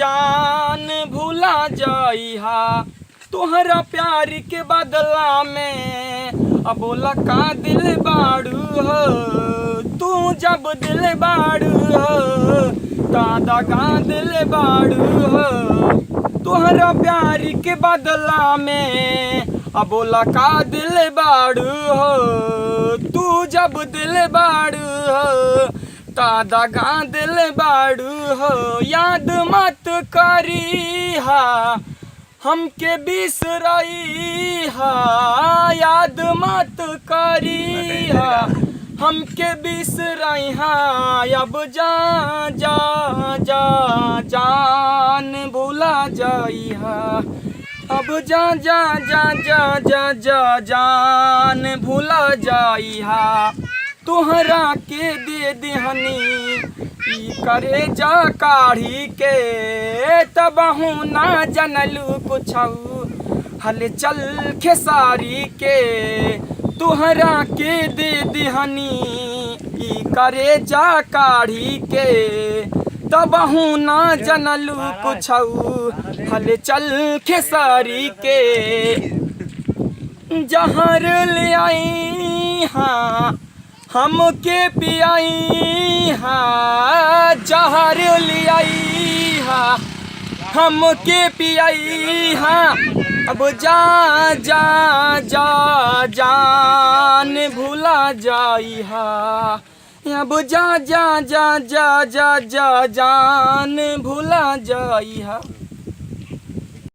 जान भूला जाइहा तोहरा प्यार के बदला में अब बोला का दिल बाड़ू हो तू जब दिल बाड़ू हो दादा का दिल बाड़ू हो तोहरा प्यार के बदला में अब बोला का दिल बाड़ू हो तू जब दिल बाड़ू हो दादा का दिल बाड़ू हो याद मत करी हा हमके बिसरई हा याद मत करी हा हमके बिसरई हा अब जा जा जा जान भूला जाई हा अब जा जा जा जा जा जा जान भूला जाई हा तोहरा के दे देहनी करे जा काढ़ी के तबहू ना जनलू कुछ हल चल खेसारी के तोहरा के दे देहनी करे जा काढ़ी के तबहू ना जनलू कुछ हल चल खेसारी के जहर ले आई हाँ हमके पियाई हाँ जहर लियाई हाँ हमके पियाई हाँ अब जा जा जा जान भूला जाई हाँ अब जा जा जा जा जा जा जान भूला जाई हाँ।